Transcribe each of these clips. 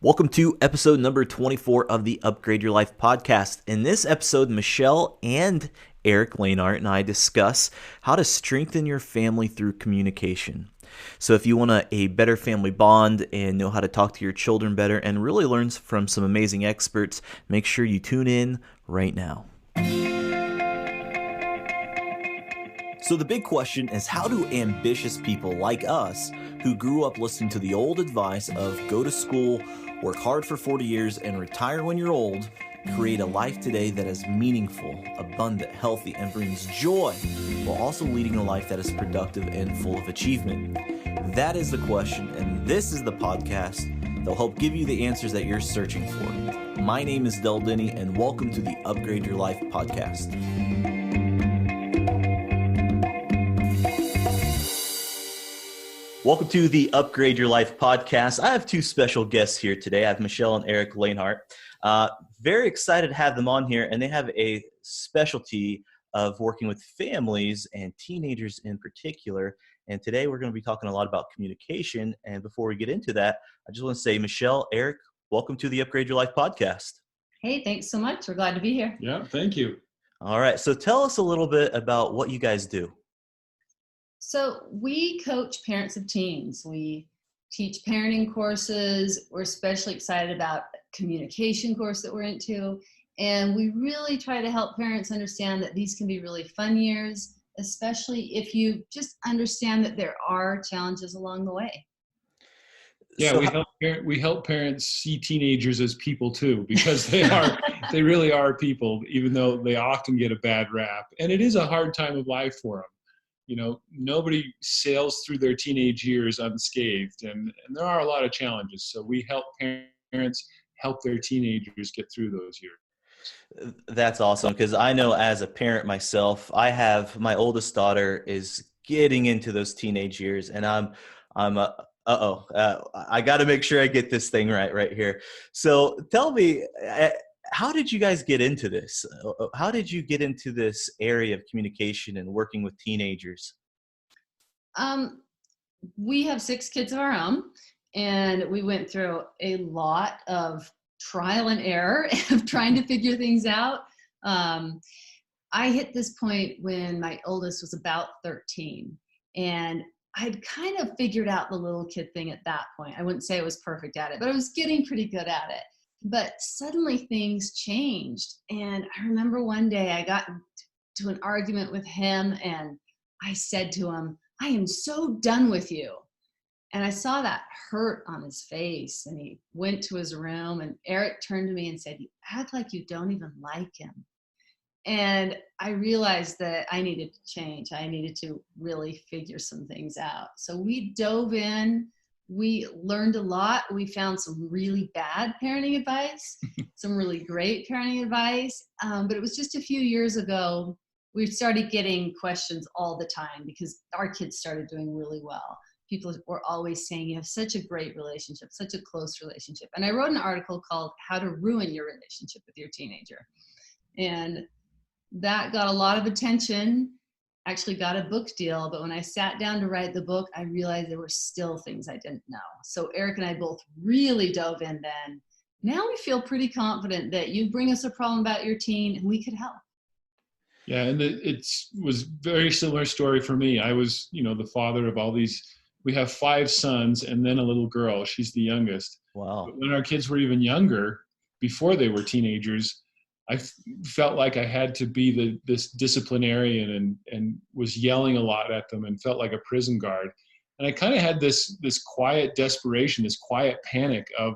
Welcome to episode number 24 of the Upgrade Your Life podcast. In this episode, Michelle and Erik Lehnardt and I discuss how to strengthen your family through communication. So if you want a better family bond and know how to talk to your children better and really learn from some amazing experts, make sure you tune in right now. So the big question is, how do ambitious people like us, who grew up listening to the old advice of go to school, work hard for 40 years, and retire when you're old, create a life today that is meaningful, abundant, healthy, and brings joy, while also leading a life that is productive and full of achievement? That is the question, and this is the podcast that will help give you the answers that you're searching for. My name is Del Denny, and welcome to the Upgrade Your Life podcast. Welcome to the Upgrade Your Life podcast. I have two special guests here today. I have Michelle and Erik Lehnardt. Very excited to have them on here, and they have a specialty of working with families and teenagers in particular. And today we're going to be talking a lot about communication. And before we get into that, I just want to say, Michelle, Erik, welcome to the Upgrade Your Life podcast. Hey, thanks so much. We're glad to be here. Yeah, thank you. All right. So tell us a little bit about what you guys do. So we coach parents of teens. We teach parenting courses. We're especially excited about a communication course that we're into. And we really try to help parents understand that these can be really fun years, especially if you just understand that there are challenges along the way. Yeah, So we help parents see teenagers as people too, because they really are people, even though they often get a bad rap. And it is a hard time of life for them. You know, nobody sails through their teenage years unscathed, and there are a lot of challenges. So we help parents help their teenagers get through those years. That's awesome, because I know as a parent myself, I have my oldest daughter is getting into those teenage years, and I got to make sure I get this thing right here. So tell me, how did you guys get into this? How did you get into this area of communication and working with teenagers? We have 6 kids of our own, and we went through a lot of trial and error of trying to figure things out. I hit this point when my oldest was about 13, and I'd kind of figured out the little kid thing at that point. I wouldn't say I was perfect at it, but I was getting pretty good at it. But suddenly things changed. And I remember one day I got to an argument with him, and I said to him, "I am so done with you." And I saw that hurt on his face, and he went to his room, and Erik turned to me and said, "You act like you don't even like him." And I realized that I needed to change. I needed to really figure some things out. So we dove in. We learned a lot. We found some really bad parenting advice, some really great parenting advice. But it was just a few years ago, we started getting questions all the time because our kids started doing really well. People were always saying, "You have such a great relationship, such a close relationship." And I wrote an article called "How to Ruin Your Relationship with Your Teenager." And that got a lot of attention. Actually got a book deal, but when I sat down to write the book, I realized there were still things I didn't know. So Erik and I both really dove in then. Now we feel pretty confident that you bring us a problem about your teen and we could help. Yeah, and it was very similar story for me. I was, the father of all these. We have 5 sons and then a little girl. She's the youngest. Wow. But when our kids were even younger, before they were teenagers, I felt like I had to be this disciplinarian and was yelling a lot at them and felt like a prison guard. And I kind of had this quiet desperation, this quiet panic of,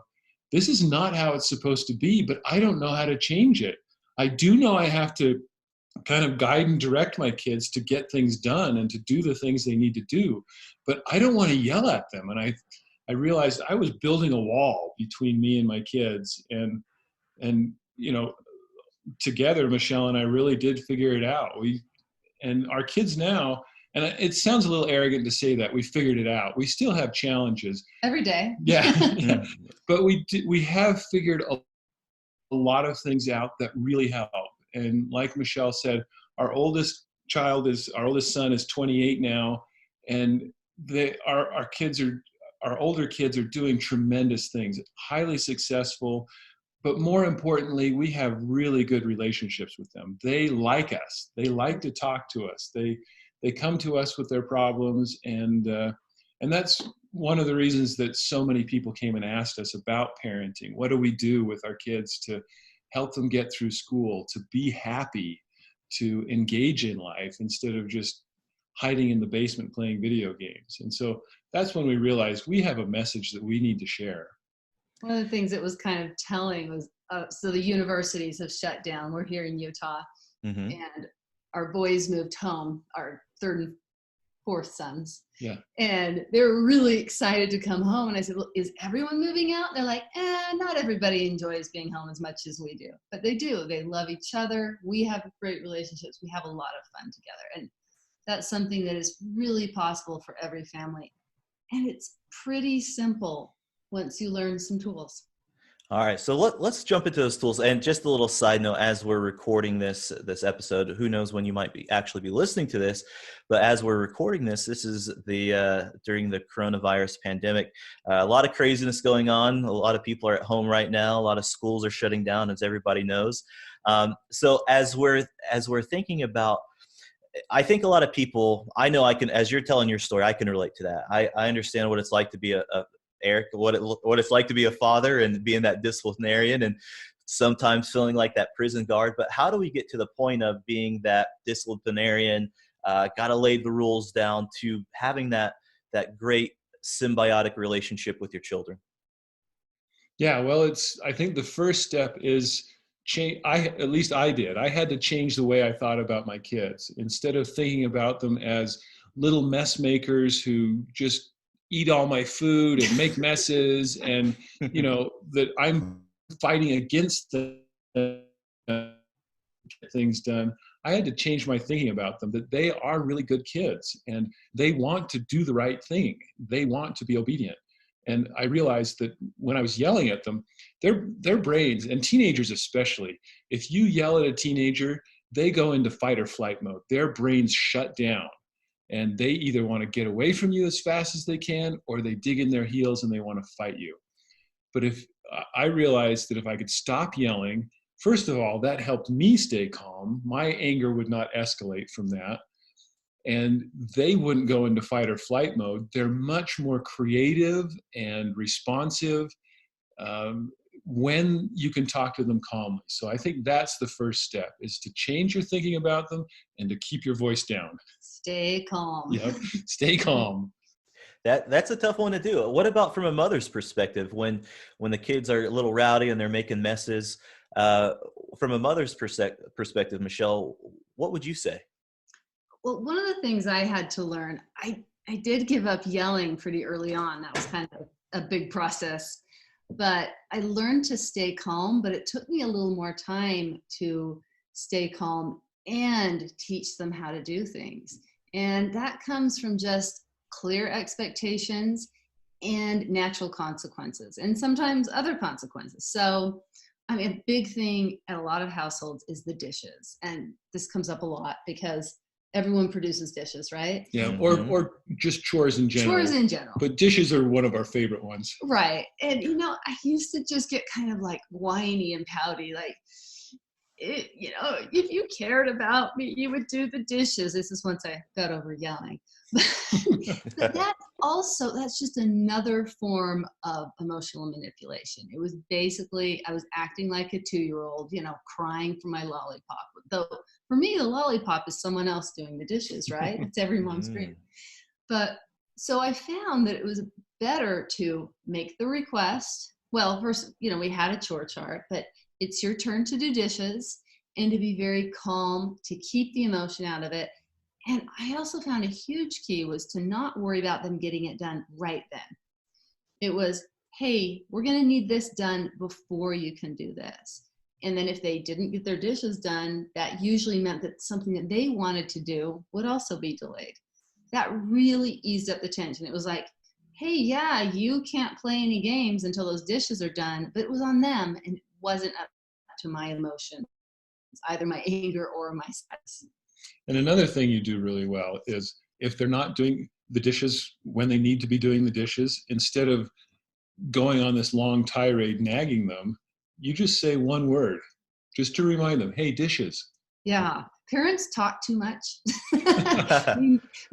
this is not how it's supposed to be, but I don't know how to change it. I do know I have to kind of guide and direct my kids to get things done and to do the things they need to do, but I don't want to yell at them. And I realized I was building a wall between me and my kids, and together, Michelle and I really did figure it out. And our kids now, and it sounds a little arrogant to say that we figured it out. We still have challenges Every day. Yeah, but we have figured a lot of things out that really help. And like Michelle said, our oldest son is 28 now, and our kids our older kids are doing tremendous things, highly successful. But more importantly, we have really good relationships with them. They like us. They like to talk to us. They come to us with their problems, and that's one of the reasons that so many people came and asked us about parenting. What do we do with our kids to help them get through school, to be happy, to engage in life instead of just hiding in the basement playing video games? And so that's when we realized we have a message that we need to share. One of the things that was kind of telling was, so the universities have shut down. We're here in Utah, Mm-hmm. and our boys moved home, our third and fourth sons. Yeah. And they were really excited to come home. And I said, well, is everyone moving out? They're like, not everybody enjoys being home as much as we do. But they do. They love each other. We have great relationships. We have a lot of fun together. And that's something that is really possible for every family. And it's pretty simple once you learn some tools. All right, so let's jump into those tools. And just a little side note, as we're recording this episode, who knows when you might actually be listening to this, but as we're recording this is during the coronavirus pandemic. A lot of craziness going on. A lot of people are at home right now. A lot of schools are shutting down, as everybody knows. So as we're thinking about, I think a lot of people, I know I can, as you're telling your story, I can relate to that. I understand what it's like to be Erik, what it's like to be a father and being that disciplinarian and sometimes feeling like that prison guard. But how do we get to the point of being that disciplinarian, got to lay the rules down, to having that great symbiotic relationship with your children? Yeah, well, I think the first step is change. At least I did. I had to change the way I thought about my kids. Instead of thinking about them as little mess makers who just eat all my food and make messes, and that I'm fighting against the get things done. I had to change my thinking about them, that they are really good kids and they want to do the right thing. They want to be obedient. And I realized that when I was yelling at them, their brains, and teenagers especially, if you yell at a teenager, they go into fight or flight mode. Their brains shut down. And they either want to get away from you as fast as they can, or they dig in their heels and they want to fight you. But if I realized that if I could stop yelling, first of all, that helped me stay calm. My anger would not escalate from that. And they wouldn't go into fight or flight mode. They're much more creative and responsive when you can talk to them calmly. So I think that's the first step, is to change your thinking about them and to keep your voice down. Stay calm. Yep. Stay calm. That's a tough one to do. What about from a mother's perspective, when the kids are a little rowdy and they're making messes? From a mother's perspective, Michelle, what would you say? Well, one of the things I had to learn, I did give up yelling pretty early on. That was kind of a big process. But I learned to stay calm, but it took me a little more time to stay calm and teach them how to do things. And that comes from just clear expectations and natural consequences, and sometimes other consequences. So, I mean, a big thing at a lot of households is the dishes. And this comes up a lot because everyone produces dishes, right? Yeah, Mm-hmm. or just chores in general. Chores in general. But dishes are one of our favorite ones. Right. And, I used to just get kind of like whiny and pouty, like, if you cared about me, you would do the dishes. This is once I got over yelling. But that's just another form of emotional manipulation. It was basically, I was acting like a 2-year-old, crying for my lollipop. Though for me, the lollipop is someone else doing the dishes, right? It's every mom's dream. But so I found that it was better to make the request. Well, first, we had a chore chart, but it's your turn to do dishes, and to be very calm, to keep the emotion out of it. And I also found a huge key was to not worry about them getting it done right then. It was, hey, we're going to need this done before you can do this. And then if they didn't get their dishes done, that usually meant that something that they wanted to do would also be delayed. That really eased up the tension. It was like, hey, yeah, you can't play any games until those dishes are done, but it was on them and it wasn't up to my emotions, either my anger or my sadness. And another thing you do really well is, if they're not doing, the dishes when they need to be doing the dishes. Instead of going on this long tirade nagging them, you just say one word just to remind them, hey, dishes. Yeah, parents talk too much.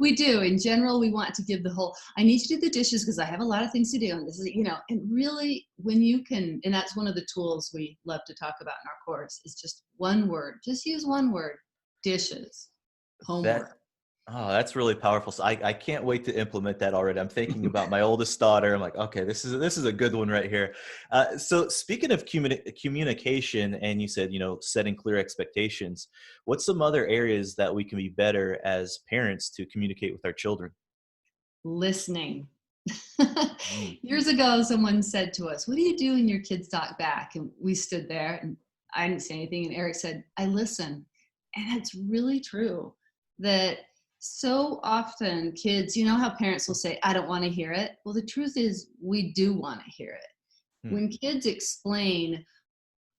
We do. In general, we want to give the whole, I need to do the dishes because I have a lot of things to do. And this is, and really when you can, and that's one of the tools we love to talk about in our course, is just one word. Just use one word: dishes, homework. Oh, that's really powerful. So I can't wait to implement that already. I'm thinking about my oldest daughter. I'm like, okay, this is a good one right here. So speaking of communication, and you said, setting clear expectations, what's some other areas that we can be better as parents to communicate with our children? Listening. Mm. Years ago, someone said to us, what do you do when your kids talk back? And we stood there and I didn't say anything. And Erik said, I listen. And it's really true that so often kids, how parents will say, I don't want to hear it. Well, the truth is we do want to hear it. Hmm. When kids explain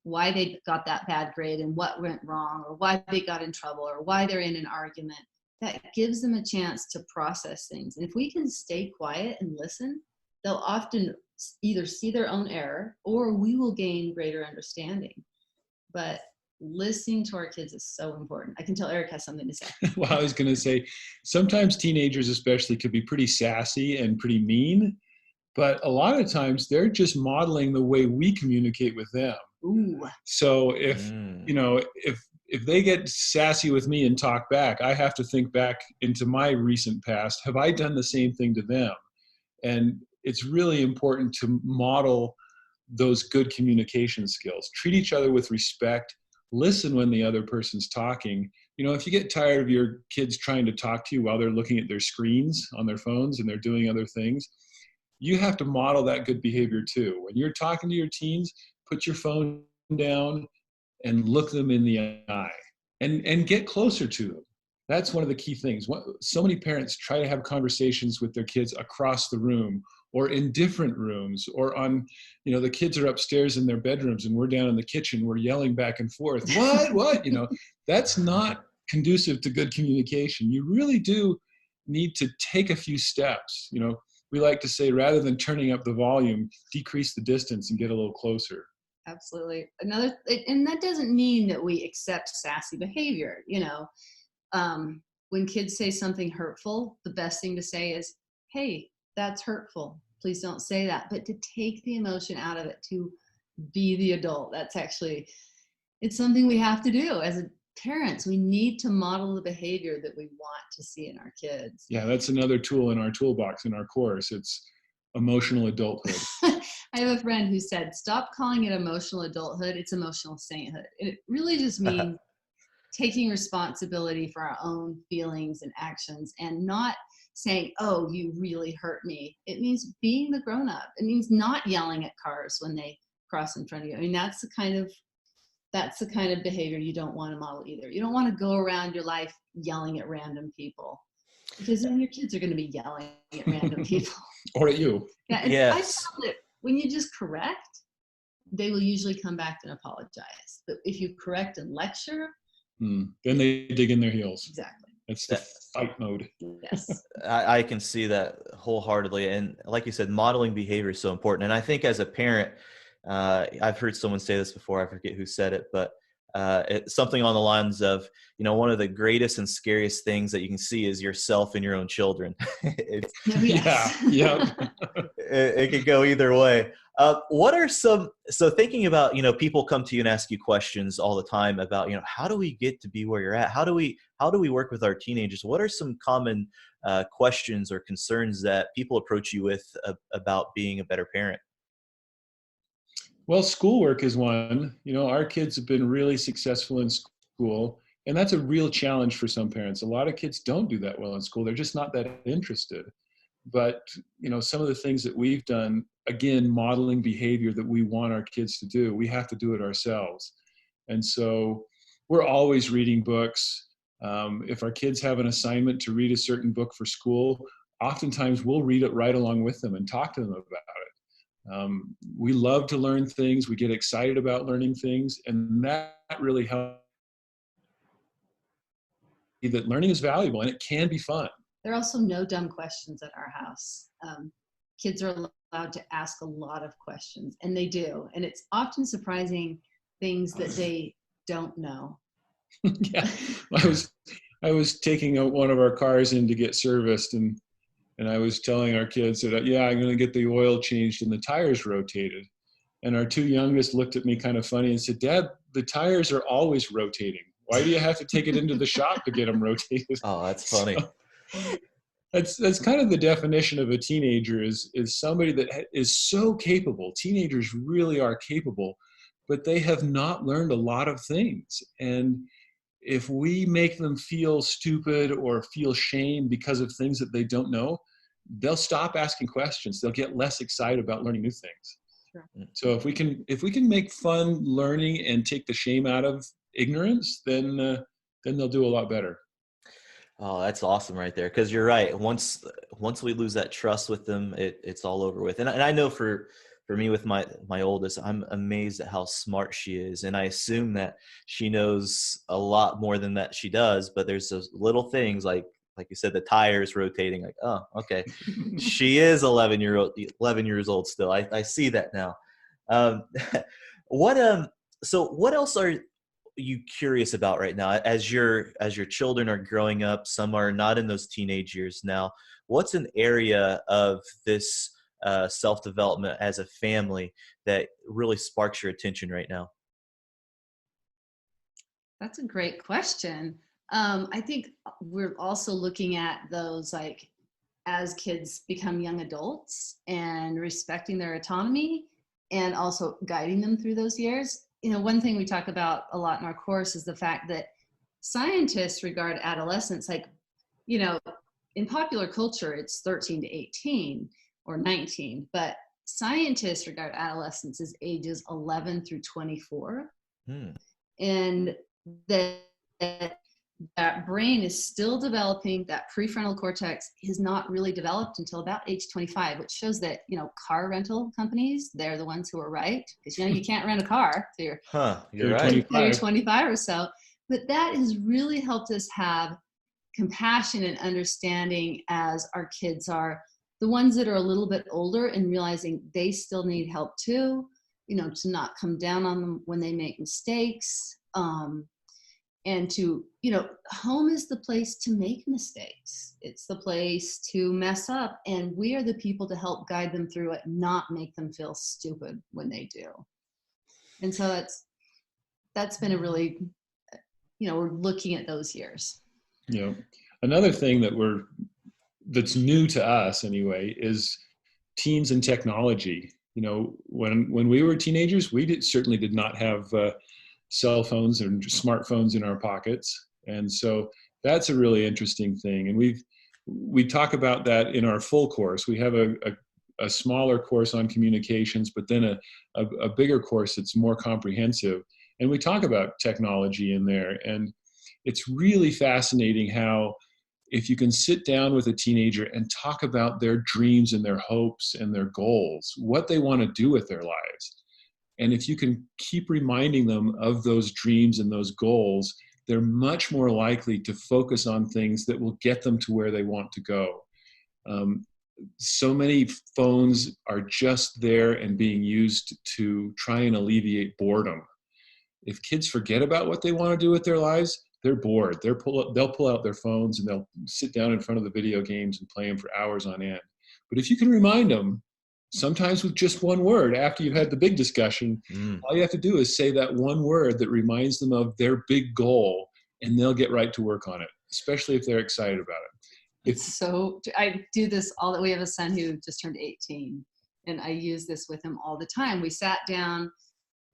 why they got that bad grade and what went wrong, or why they got in trouble, or why they're in an argument, that gives them a chance to process things. And if we can stay quiet and listen, they'll often either see their own error or we will gain greater understanding. But listening to our kids is so important. I can tell Erik has something to say. Well, I was going to say, sometimes teenagers especially could be pretty sassy and pretty mean, but a lot of times they're just modeling the way we communicate with them. Ooh. So if they get sassy with me and talk back, I have to think back into my recent past. Have I done the same thing to them? And it's really important to model those good communication skills. Treat each other with respect. Listen when the other person's talking. If you get tired of your kids trying to talk to you while they're looking at their screens on their phones and they're doing other things, you have to model that good behavior too. When you're talking to your teens, put your phone down and look them in the eye and get closer to them. That's one of the key things. So many parents try to have conversations with their kids across the room or in different rooms, or on, the kids are upstairs in their bedrooms and we're down in the kitchen, we're yelling back and forth. What? That's not conducive to good communication. You really do need to take a few steps. We like to say, rather than turning up the volume, decrease the distance and get a little closer. Absolutely. And that doesn't mean that we accept sassy behavior. When kids say something hurtful, the best thing to say is, hey, that's hurtful. Please don't say that. But to take the emotion out of it, to be the adult, it's something we have to do as parents. We need to model the behavior that we want to see in our kids. Yeah, that's another tool in our toolbox in our course. It's emotional adulthood. I have a friend who said, stop calling it emotional adulthood. It's emotional sainthood. And it really just means taking responsibility for our own feelings and actions and not saying, oh, you really hurt me. It means being the grown-up. It means not yelling at cars when they cross in front of you. I mean, that's the kind of behavior you don't want to model either. You don't want to go around your life yelling at random people, because then your kids are going to be yelling at random people. Or at you. Yeah, and Yes. I found that when you just correct, they will usually come back and apologize. But if you correct and lecture, then they dig in their heels. Exactly. It's the fight mode. Yes. I can see that wholeheartedly. And like you said, modeling behavior is so important. And I think as a parent, I've heard someone say this before, I forget who said it, but it's something on the lines of, one of the greatest and scariest things that you can see is yourself and your own children. Yeah. It could go either way. What are so thinking about, people come to you and ask you questions all the time about, how do we get to be where you're at? How do we work with our teenagers? What are some common questions or concerns that people approach you with about being a better parent? Well, schoolwork is one. Our kids have been really successful in school, and that's a real challenge for some parents. A lot of kids don't do that well in school. They're just not that interested. But, some of the things that we've done, again, modeling behavior that we want our kids to do, we have to do it ourselves. And so we're always reading books. If our kids have an assignment to read a certain book for school, oftentimes we'll read it right along with them and talk to them about it. We love to learn things. We get excited about learning things, and that really helps. That learning is valuable and it can be fun. there are also no dumb questions at our house. Kids are allowed to ask a lot of questions, and they do. And it's often surprising things that they don't know. Yeah, I was taking one of our cars in to get serviced, and I was telling our kids that, yeah, I'm going to get the oil changed and the tires rotated. And our 2 youngest looked at me kind of funny and said, Dad, the tires are always rotating. Why do you have to take it into the shop to get them rotated? Oh, that's funny. So, that's kind of the definition of a teenager is somebody that is so capable. Teenagers really are capable, but they have not learned a lot of things. And if we make them feel stupid or feel shame because of things that they don't know, they'll stop asking questions. They'll get less excited about learning new things. Sure. So if we can make fun learning and take the shame out of ignorance, then they'll do a lot better. Oh, that's awesome right there. Because you're right. Once we lose that trust with them, it's all over with. And I know for me with my oldest, I'm amazed at how smart she is. And I assume that she knows a lot more than that she does. But there's those little things like you said, the tires rotating. Like, oh, okay, she is 11 years old still. I see that now. So what else are you curious about right now as your children are growing up? Some are not in those teenage years now. What's an area of this self-development as a family that really sparks your attention right now? That's a great question. I think we're also looking at those, like, as kids become young adults and respecting their autonomy and also guiding them through those years. You know, one thing we talk about a lot in our course is the fact that scientists regard adolescence, like, you know, in popular culture, it's 13 to 18 or 19, but scientists regard adolescence as ages 11 through 24. And that brain is still developing. That prefrontal cortex is not really developed until about age 25, which shows that, you know, car rental companies, they're the ones who are right, because, you know, you can't rent a car till you're right. 25 or so. But that has really helped us have compassion and understanding as our kids are the ones that are a little bit older and realizing they still need help too, you know, to not come down on them when they make mistakes. And to, you know, home is the place to make mistakes. It's the place to mess up. And we are the people to help guide them through it, not make them feel stupid when they do. And so that's been a really, you know, we're looking at those years. Yeah. Another thing that's new to us anyway is teens and technology. You know, when we were teenagers, we certainly did not have cell phones and smartphones in our pockets. And so that's a really interesting thing. And we talk about that in our full course. We have a smaller course on communications, but then a bigger course that's more comprehensive. And we talk about technology in there. And it's really fascinating how, if you can sit down with a teenager and talk about their dreams and their hopes and their goals, what they want to do with their lives, and if you can keep reminding them of those dreams and those goals, they're much more likely to focus on things that will get them to where they want to go. So many phones are just there and being used to try and alleviate boredom. If kids forget about what they want to do with their lives, they're bored. They'll pull out their phones and they'll sit down in front of the video games and play them for hours on end. But if you can remind them, sometimes with just one word, after you've had the big discussion, all you have to do is say that one word that reminds them of their big goal, and they'll get right to work on it, especially if they're excited about it. So I do this we have a son who just turned 18, and I use this with him all the time. We sat down,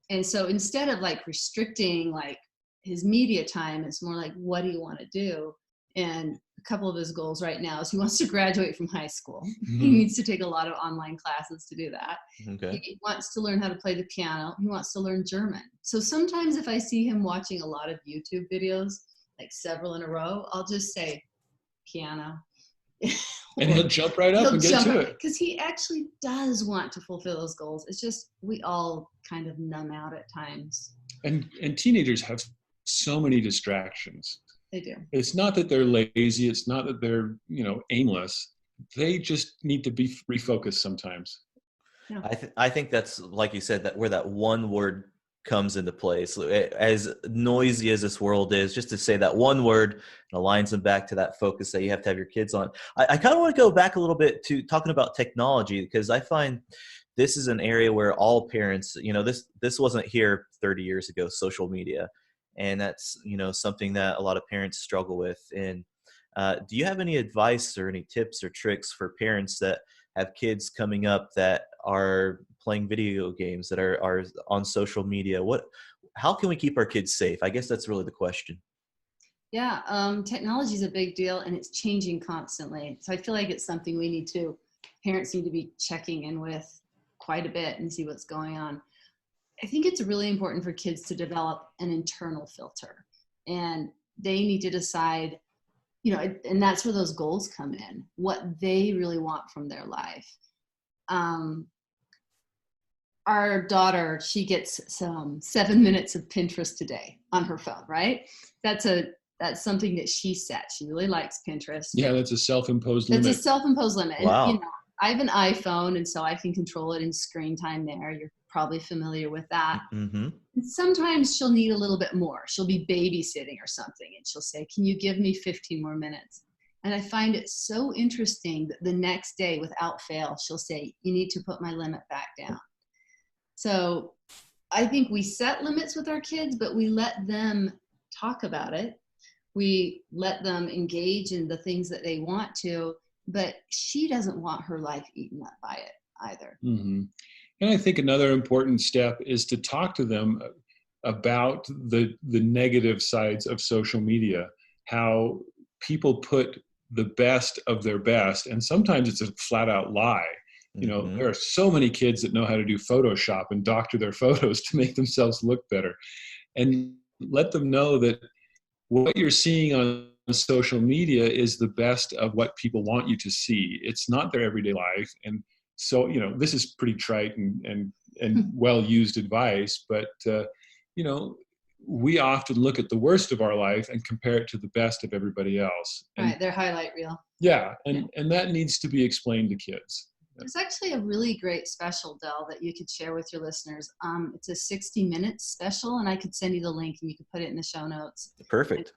and so instead of like restricting like his media time, it's more like, what do you want to do? And a couple of his goals right now is he wants to graduate from high school. He needs to take a lot of online classes to do that. Okay. He wants to learn how to play the piano. He wants to learn German. So sometimes if I see him watching a lot of YouTube videos, like several in a row, I'll just say piano. And he'll jump right up and get to it. Because he actually does want to fulfill those goals. It's just we all kind of numb out at times. And teenagers have so many distractions. They do. It's not that they're lazy. It's not that they're, aimless. They just need to be refocused sometimes. Yeah. I think that's, like you said, that where that one word comes into place. As noisy as this world is, just to say that one word aligns them back to that focus that you have to have your kids on. I kind of want to go back a little bit to talking about technology, because I find this is an area where all parents, this wasn't here 30 years ago, social media. And that's, something that a lot of parents struggle with. And do you have any advice or any tips or tricks for parents that have kids coming up that are playing video games, that are on social media? How can we keep our kids safe? I guess that's really the question. Yeah, technology is a big deal, and it's changing constantly. So I feel like it's something parents need to be checking in with quite a bit and see what's going on. I think it's really important for kids to develop an internal filter, and they need to decide, and that's where those goals come in, what they really want from their life. Our daughter, she gets some 7 minutes of Pinterest a day on her phone, right? That's something that she set. She really likes Pinterest. Yeah, that's a self-imposed limit. It's a self-imposed limit. Wow. And, I have an iPhone, and so I can control it in screen time there. You're probably familiar with that. Mm-hmm. And sometimes she'll need a little bit more. She'll be babysitting or something, and she'll say, can you give me 15 more minutes? And I find it so interesting that the next day, without fail, she'll say, you need to put my limit back down. So I think we set limits with our kids, but we let them talk about it. We let them engage in the things that they want to, but she doesn't want her life eaten up by it either. Mm-hmm. And I think another important step is to talk to them about the negative sides of social media, how people put the best of their best, and sometimes it's a flat out lie. Mm-hmm. There are so many kids that know how to do Photoshop and doctor their photos to make themselves look better. And let them know that what you're seeing on social media is the best of what people want you to see. It's not their everyday life. And so, this is pretty trite and well-used advice, but, we often look at the worst of our life and compare it to the best of everybody else. And, right, their highlight reel. Yeah, and that needs to be explained to kids. There's actually a really great special, Del, that you could share with your listeners. It's a 60 minutes special, and I could send you the link and you could put it in the show notes. Perfect.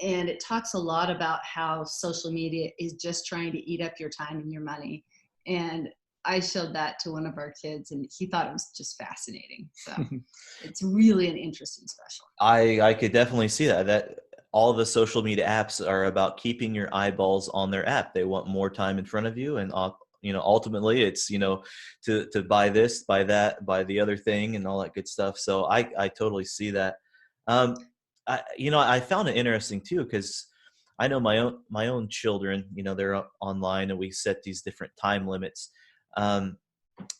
And it talks a lot about how social media is just trying to eat up your time and your money. And I showed that to one of our kids, and he thought it was just fascinating. So it's really an interesting special. I could definitely see that all the social media apps are about keeping your eyeballs on their app. They want more time in front of you, and ultimately it's, to buy this, buy that, buy the other thing, and all that good stuff. So I totally see that. I found it interesting too, because I know my own children, they're online, and we set these different time limits.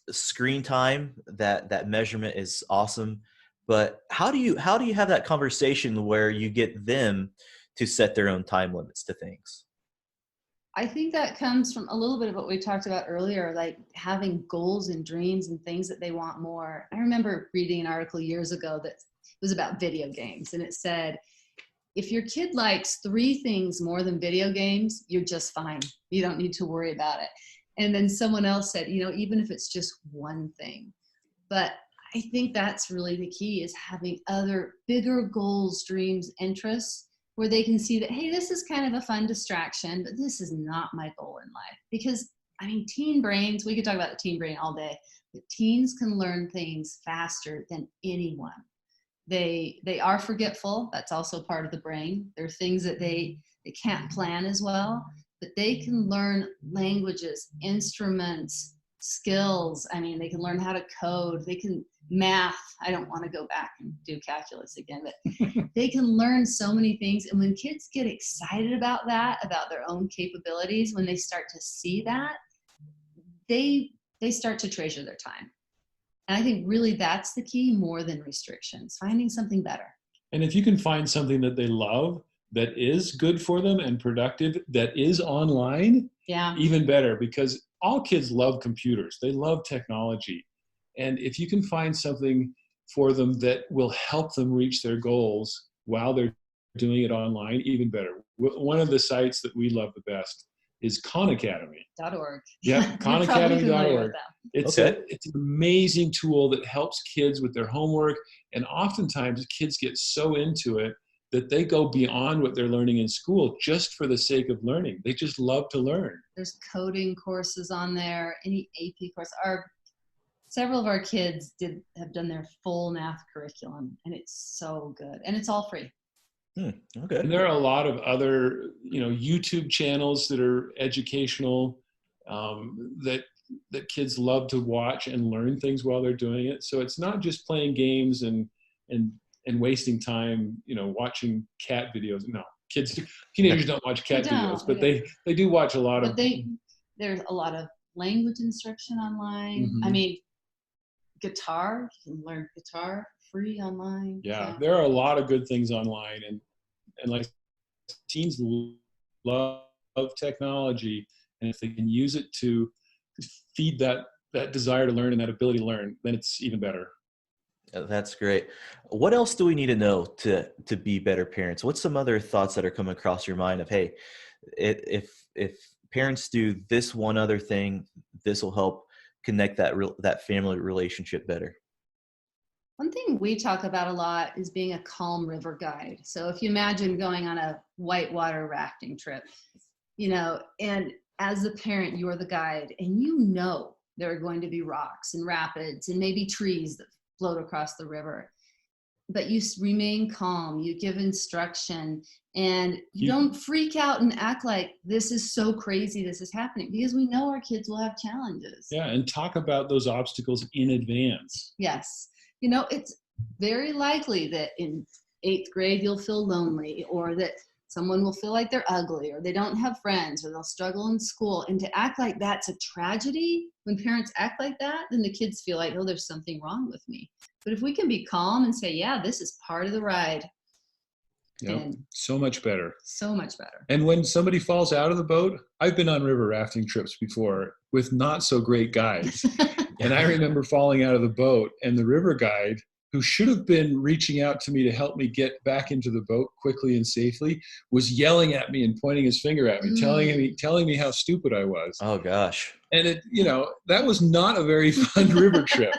Screen time, that measurement is awesome, but how do you have that conversation where you get them to set their own time limits to things? I think that comes from a little bit of what we talked about earlier, like having goals and dreams and things that they want more. I remember reading an article years ago that was about video games, and it said, if your kid likes 3 things more than video games, you're just fine. You don't need to worry about it. And then someone else said, even if it's just one thing. But I think that's really the key, is having other bigger goals, dreams, interests, where they can see that, hey, this is kind of a fun distraction, but this is not my goal in life. Because, teen brains, we could talk about the teen brain all day, but teens can learn things faster than anyone. They are forgetful. That's also part of the brain. There are things that they can't plan as well, but they can learn languages, instruments, skills. They can learn how to code. They can math. I don't want to go back and do calculus again, but they can learn so many things. And when kids get excited about that, about their own capabilities, when they start to see that, they start to treasure their time. And I think really that's the key, more than restrictions, finding something better. And if you can find something that they love, that is good for them and productive, that is online, even better, because all kids love computers. They love technology. And if you can find something for them that will help them reach their goals while they're doing it online, even better. One of the sites that we love the best is Khan Academy. .org. Yeah, khanacademy.org. It's Okay. it's an amazing tool that helps kids with their homework, and oftentimes kids get so into it that they go beyond what they're learning in school just for the sake of learning. They just love to learn. There's coding courses on there, any AP course. Several of our kids have done their full math curriculum, and it's so good, and it's all free. Okay. And there are a lot of other, YouTube channels that are educational, that kids love to watch and learn things while they're doing it. So it's not just playing games and wasting time, watching cat videos. No, teenagers don't watch cat videos, but they do watch a lot of. There's a lot of language instruction online. Mm-hmm. I mean, guitar, you can learn guitar free online. Yeah, there are a lot of good things online, and like teens love technology, and if they can use it to feed that desire to learn and that ability to learn, then it's even better. That's great. What else do we need to know to be better parents? What's some other thoughts that are coming across your mind of, hey, if parents do this one other thing, this will help connect that family relationship better? One thing we talk about a lot is being a calm river guide. So if you imagine going on a whitewater rafting trip, and as the parent, you're the guide, and there are going to be rocks and rapids and maybe trees that float across the river. But you remain calm, you give instruction, and you don't freak out and act like this is so crazy, this is happening, because we know our kids will have challenges. Yeah, and talk about those obstacles in advance. Yes. It's very likely that in 8th grade you'll feel lonely, or that someone will feel like they're ugly, or they don't have friends, or they'll struggle in school. And to act like that's a tragedy, when parents act like that, then the kids feel like, oh, there's something wrong with me. But if we can be calm and say, yeah, this is part of the ride. Yep. So much better. So much better. And when somebody falls out of the boat, I've been on river rafting trips before with not so great guides. And I remember falling out of the boat, and the river guide, who should have been reaching out to me to help me get back into the boat quickly and safely, was yelling at me and pointing his finger at me, telling me how stupid I was. Oh gosh. And that was not a very fun river trip.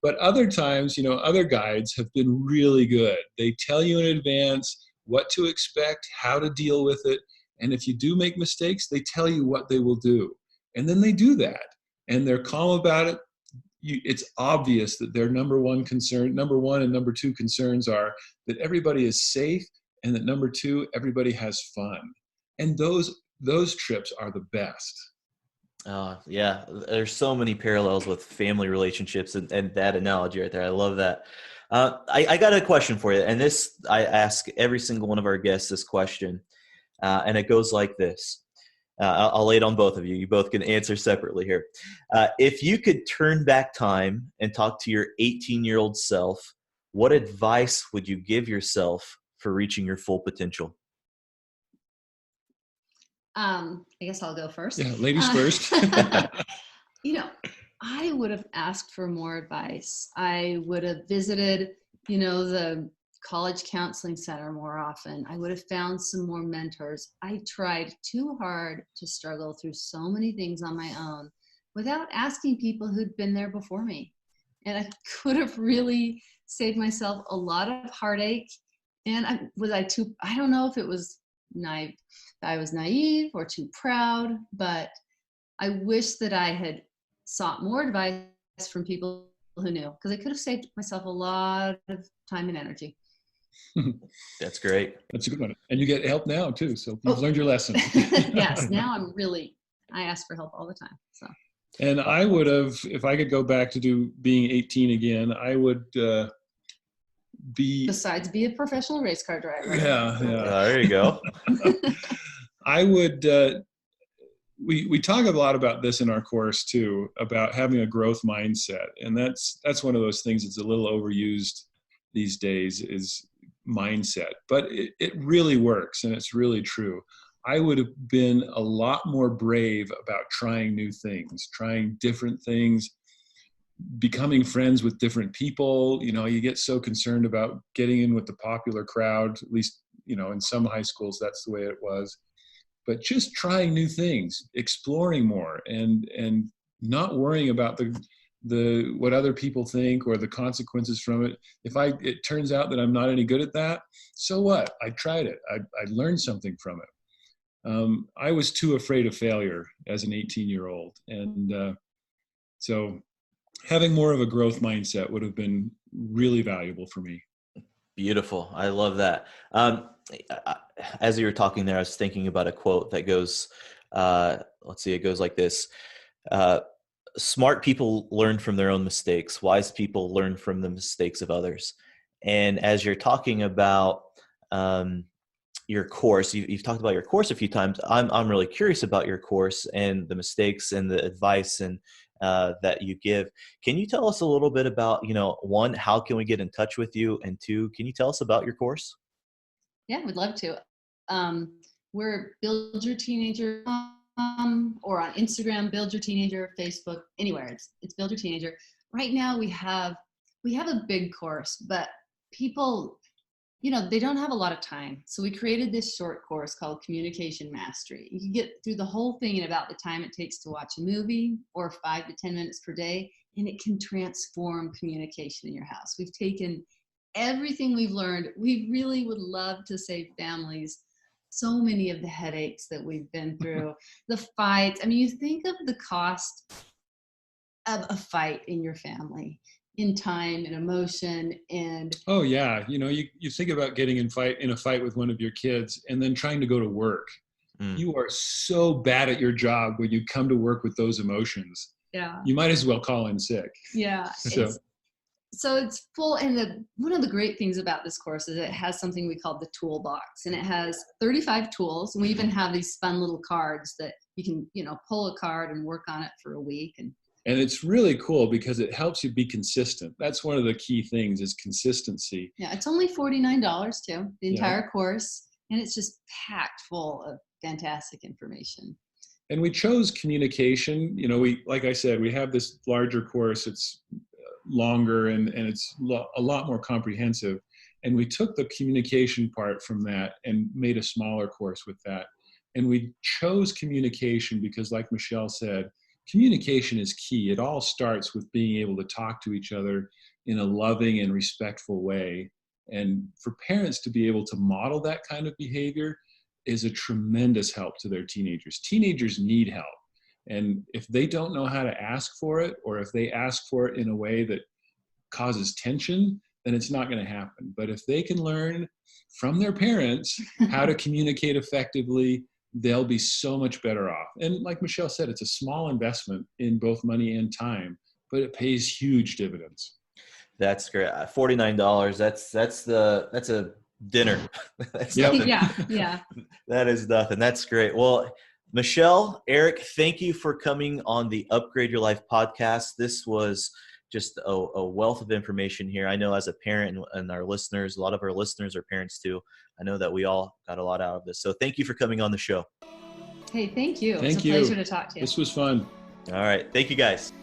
But other times, other guides have been really good. They tell you in advance what to expect, how to deal with it. And if you do make mistakes, they tell you what they will do. And then they do that. And they're calm about it. It's obvious that their number one and number two concerns are that everybody is safe, and that number two, everybody has fun. And those trips are the best. Yeah, there's so many parallels with family relationships and that analogy right there. I love that. I got a question for you, and I ask every single one of our guests this question, and it goes like this. I'll lay it on both of you. You both can answer separately here. If you could turn back time and talk to your 18-year-old self, what advice would you give yourself for reaching your full potential? I guess I'll go first. Yeah, ladies first. I would have asked for more advice. I would have visited, the college counseling center more often. I would have found some more mentors. I tried too hard to struggle through so many things on my own without asking people who'd been there before me. And I could have really saved myself a lot of heartache. And I don't know if it was naive. I was naive or too proud, but I wish that I had sought more advice from people who knew, because I could have saved myself a lot of time and energy. That's great. That's a good one. And you get help now too. So you've learned your lesson. Yes. Now I ask for help all the time. So. And I would have, if I could go back to being 18 again, I would besides be a professional race car driver. Yeah. There you go. I would, we talk a lot about this in our course too, about having a growth mindset. And that's one of those things that's a little overused these days, is mindset, but it really works, and it's really true. I would have been a lot more brave about trying new things, trying different things, becoming friends with different people. You get so concerned about getting in with the popular crowd, at least in some high schools, that's the way it was. But just trying new things, exploring more, and not worrying about the what other people think or the consequences from it. If it turns out that I'm not any good at that, so what? I tried it. I learned something from it. I was too afraid of failure as an 18-year-old. And so having more of a growth mindset would have been really valuable for me. Beautiful. I love that. As you were talking there, I was thinking about a quote that goes, let's see, it goes like this. Smart people learn from their own mistakes. Wise people learn from the mistakes of others. And as you're talking about your course, you've talked about your course a few times. I'm really curious about your course and the mistakes and the advice and that you give. Can you tell us a little bit about, one, how can we get in touch with you? And two, can you tell us about your course? Yeah, we'd love to. We're Build Your Teenager, or on Instagram, Build Your Teenager, Facebook, anywhere. It's Build Your Teenager. Right now we have a big course, but people, they don't have a lot of time. So we created this short course called Communication Mastery. You can get through the whole thing in about the time it takes to watch a movie, or 5 to 10 minutes per day, and it can transform communication in your house. We've taken everything we've learned. We really would love to save families so many of the headaches that we've been through, the fights. I mean, you think of the cost of a fight in your family, in time and emotion, and oh yeah, you think about getting in a fight with one of your kids and then trying to go to work. You are so bad at your job when you come to work with those emotions. Yeah, you might as well call in sick. Yeah. So it's full. And one of the great things about this course is it has something we call the toolbox, and it has 35 tools. And we even have these fun little cards that you can, pull a card and work on it for a week. And it's really cool because it helps you be consistent. That's one of the key things, is consistency. Yeah, it's only $49 too, the entire course. And it's just packed full of fantastic information. And we chose communication. Like I said, we have this larger course. It's longer and it's a lot more comprehensive. And we took the communication part from that and made a smaller course with that. And we chose communication because, like Michelle said, communication is key. It all starts with being able to talk to each other in a loving and respectful way. And for parents to be able to model that kind of behavior is a tremendous help to their teenagers. Teenagers need help. And if they don't know how to ask for it, or if they ask for it in a way that causes tension, then it's not going to happen. But if they can learn from their parents how to communicate effectively, they'll be so much better off. And like Michelle said, it's a small investment in both money and time, but it pays huge dividends. That's great. $49. That's a dinner. That's nothing. Yeah. That is nothing. That's great. Well, Michelle, Erik, thank you for coming on the Upgrade Your Life podcast. This was just a wealth of information here. I know as a parent and our listeners, a lot of our listeners are parents too. I know that we all got a lot out of this. So thank you for coming on the show. Hey, thank you. Thank you. It's a pleasure to talk to you. This was fun. All right. Thank you, guys.